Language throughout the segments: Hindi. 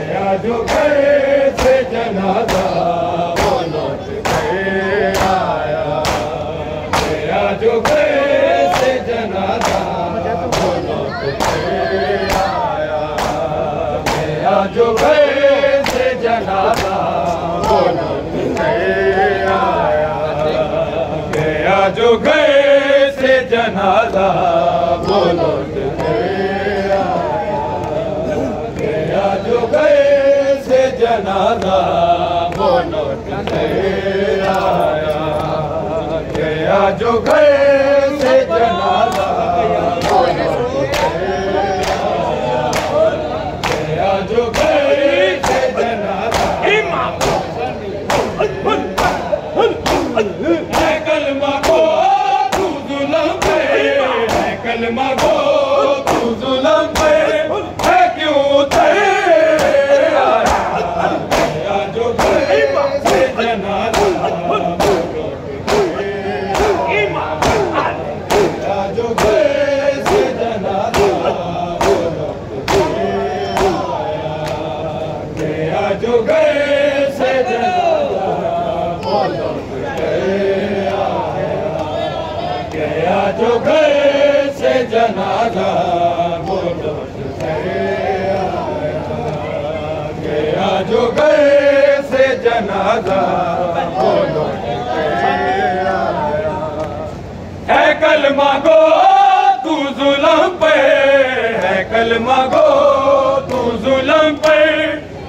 गया जो घर से जनाजा वो लौट के आया। गया जो घर से जनाजा वो लौट के आया। गया जो घर से जनाजा वो लौट के आया। गया जो घर से जनाजा वो लौट के आया। गया जो घर से जनाजा वो लौट के आया। गया जो घर से जनाजा वो लौट के आया। गया जो घर से जनाजा है कलमा को तू जुल्म पे, है कलमा को तू जुल्म पे, है क्यों तेरे आया। गया जो घर से जनाजा वो लौट के आया। गया जो घर से जनाजा वो लौट के आया। गया जो घर से जनाजा वो लौट के आया। गया जो घर से जनाजा वो लौट के आया। गया जो घर से जनाजा वो लौट के आया। है कलमा गो तू जुल्म पे, है कलमा गो तू जुल्म पे,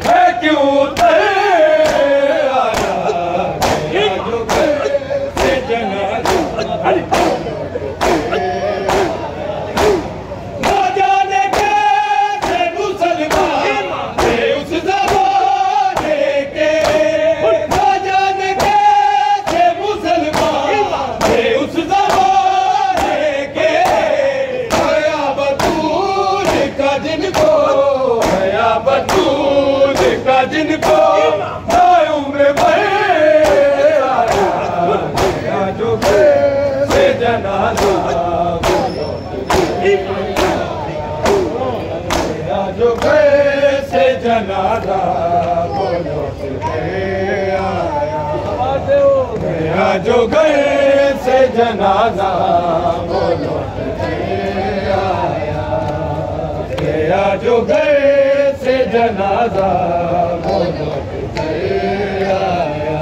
है क्यों तेरे आया। गया जो घर से जनाजा ना जाने कैसे मुसलमान थे उस ज़माने के। ना जाने कैसे मुसलमान थे उस ज़माने के। हया बतूल का जिनको, हया बतूल का जिनको दायूं में भरे आया। गया जो घर से जनाजा वो लौट के आया। गया जो घर से जनाजा वो लौट के आया। गया जो घर से जनाजा वो लौट के आया। गया जो घर से जनाजा वो लौट के आया।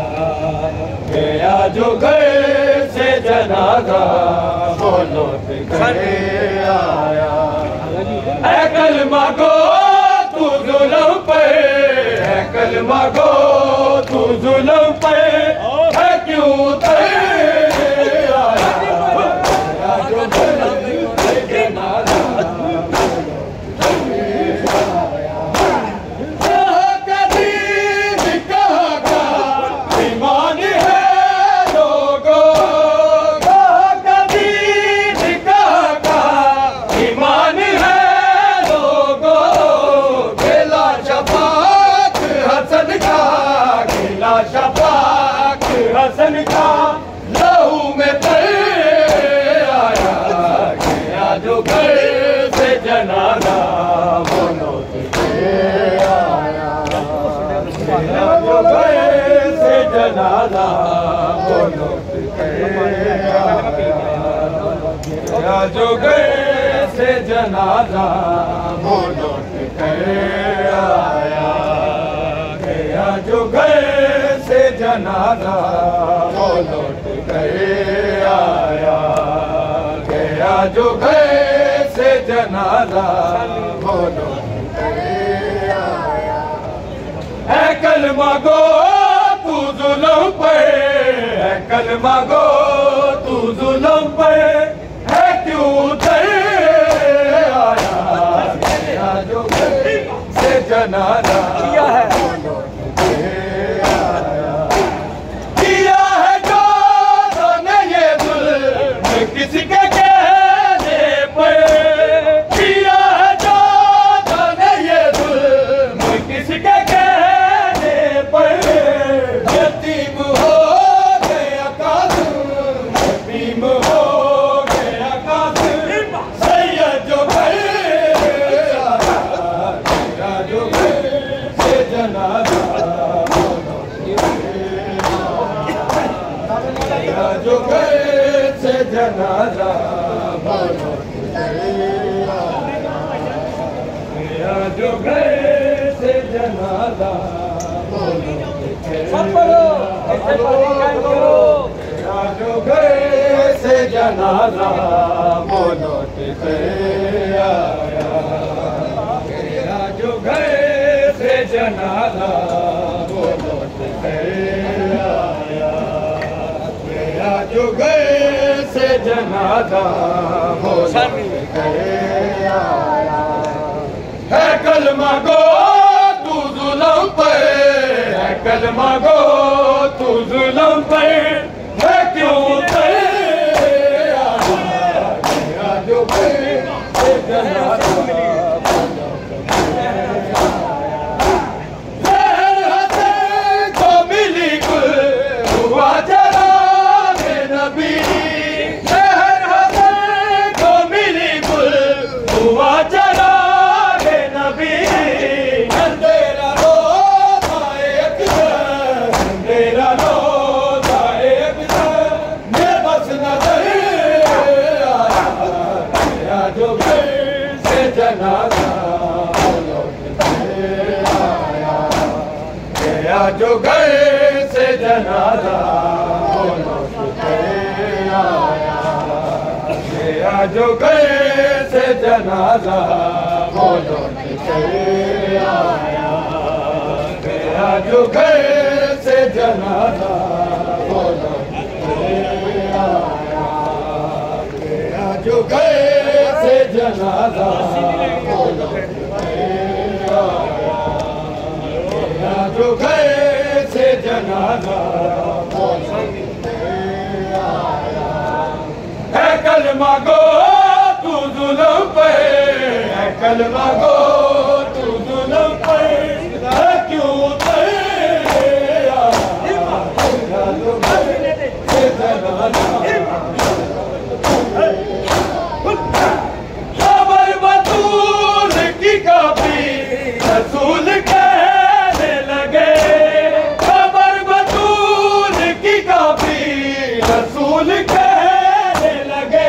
गया जो घर से जनाजा वो लौट के आया। है कलमा गो तू जुल्म पे, है कलमा गो तू जुल्म पे, है क्यों तेरे आया। गया जो घर से जनाजा शफाक हसन का लहू में तेरे आया। गया जो घर से जनाजा वो लौट के आया। गया जो घर से जनाजा वो लौट के आया। गया जो घर से जनाजा वो लौट के आया। गया जो घर से जनाजा वो लौट के आया। गया जो घर से जनाजा वो लौट के आया। है कलमा गो तू जुल्म पे, है कलमा गो तू जुल्म पे, है क्यों तेरे आया। गया जो घर से जनाजा किया है किसी के कहने पे। किया है जो जाने ये जुल्म किसी के कहने पे। यतीम हो गया कासिम, यतीम हो गया कासिम, सैयद जो घर से जनाजा गया जो घर से जनाजा गया जो घर से जनाजा गया जो घर से जनाजा बोलो आया गया जो घर से जनाजा बोलो आया गया जो घर से जनाजा बोलो आया है कलमा गो तू जुल्म पे है कलमा गो तू जुल्म पे है क्यों तेरा जो से जनाजा को मिली गुल हुआ जनाबे नबी शहर हसन को मिली गुल हुआ जनाबे नबी अंधेरा रोज़ा एक अंधेरा रोज़ा एक मैं बस नजर आया जो घर से जनाजा गया जो घर से जनाजा गया जो घर से जनाजा बोलो आया गया जो घर से जनाजा बोलो आया गया जो घर से जनाजा बोलो आया जो घर से जनाजा है कलमा गो तू जुल्म पे है कलमा गो तू जुल्म पे है क्यों तेरा जो घर से जनाजा खबर बतूल की काफी रसूल कहने लगे खबर बतूल की काफी रसूल कहने लगे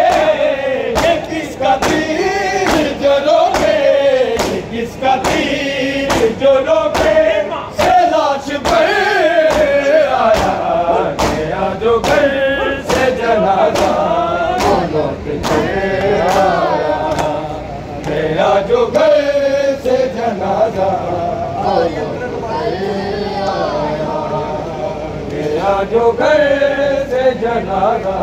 ये किसका तीर जो रोके ये किसका तीर जो रोके से लाश पे आया गया जो घर से जनाजा गया जो घर से जनाजा गया जो घर से जनाजा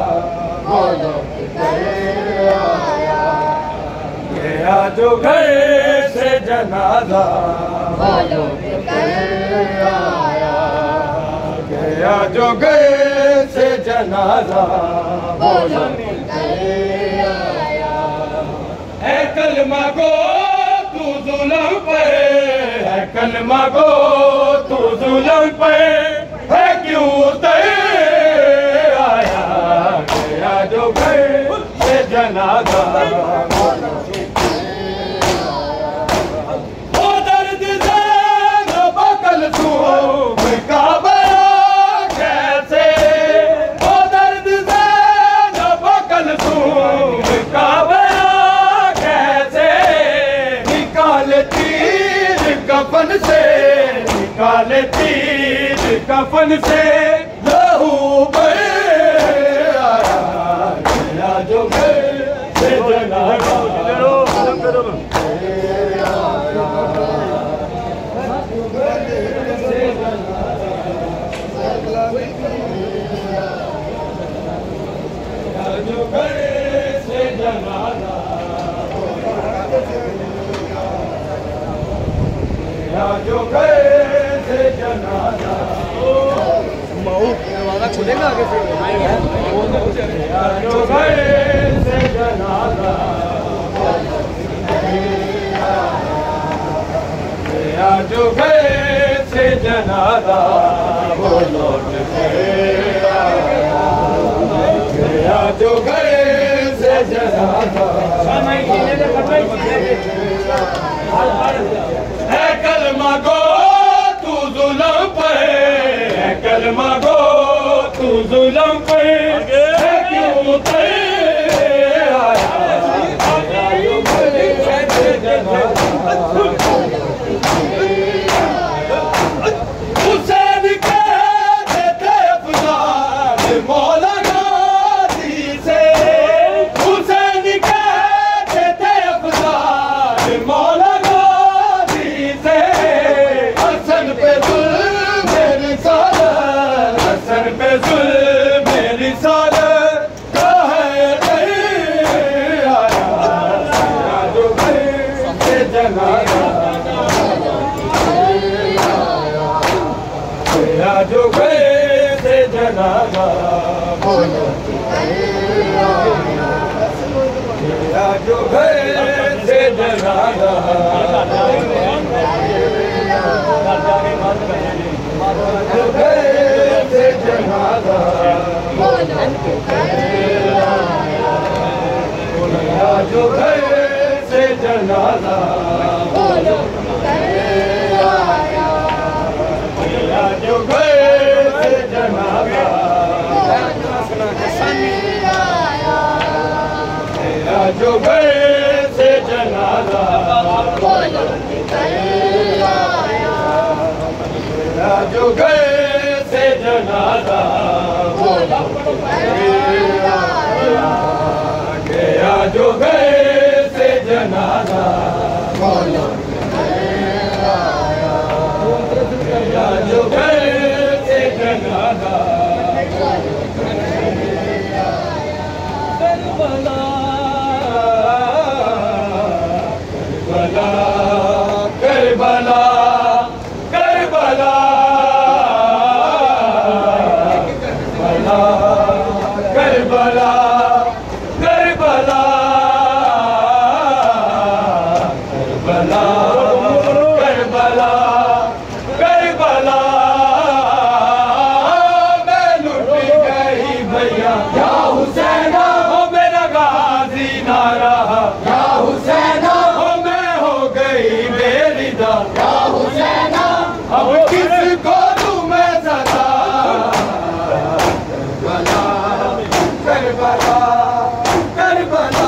गया जो घर से जनाजा गया जो घर से जनाजा है कलमा गो तू जुल्म पे है कलमा गो तू जुल्म पे है क्यों तेरा आया गया जो घर से जनाजा ओ दर्द से न बकल तू का बया कैसे ओ दर्द से न बकल तू का बया कैसे निकाल तीर कफन से निकाल तीर कफन से लहू पे आया गया जो घर से जनाजा जो घर से जनाजा जो घर से जनाजा खुलेगा आगे से जो घर से जनाजा जो घर से जनाजा वो लौट गया जो घर से जनाजा है कलमा गो जनाजा बोलो गया जो घर से जनाजा बोलो गया जो घर से जनाजा Karbala Karbala Karbala Karbala Karbala Karbala Karbala Karbala मैं लुट गई भैया या हुसैन हो मेरा गाजी ना रहा या हुसैन हो मैं हो गई बेरिदा या हुसैन अब किसको दूं मैं सदा करबला करबला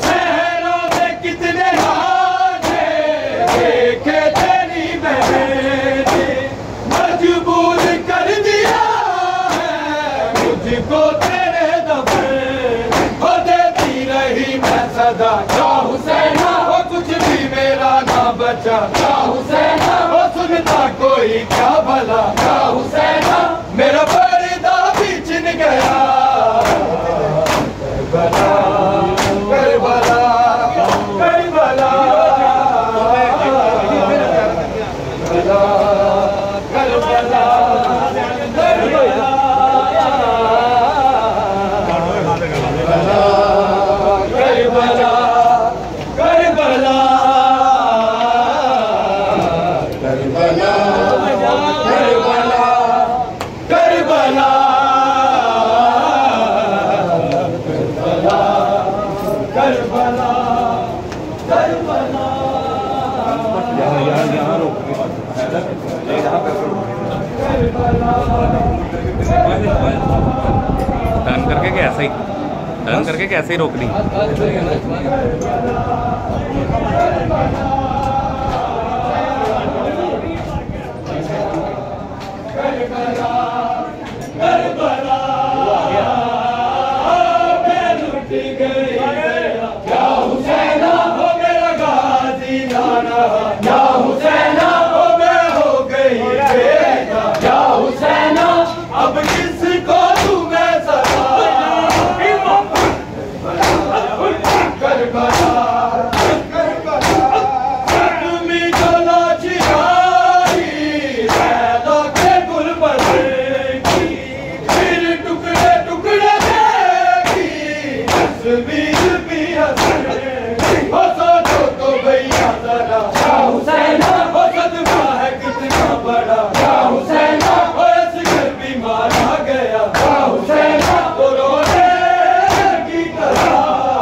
शहरों में कितने हाजे देखे तेरी बहने मजबूर कर दिया है मुझको तेरे दफन हो देती रही मैं सदा या हुसैन वो कुछ भी मेरा ना बचा या हुसैन वो सुनता कोई क्या भला या हुसैन मेरा पर्दा भी छिन गया Karbala Karbala Karbala Karbala Karbala Karbala Karbala Karbala Karbala Karbala यहाँ रोक टर्न करके क्या ऐसे ही टर्न करके कैसे ही रोकनी अब किसको दूं मैं सदा करबला करबला तुमी जो नाचियारी पैदा के गुलबन की फिर टुकड़े टुकड़े देगी तस्वीर भी हंसे हो सोचो तो भैया जरा या हुसैन हो सदमा है कितना बड़ा या हुसैन मारा गया या हुसैन तो रोने की तरह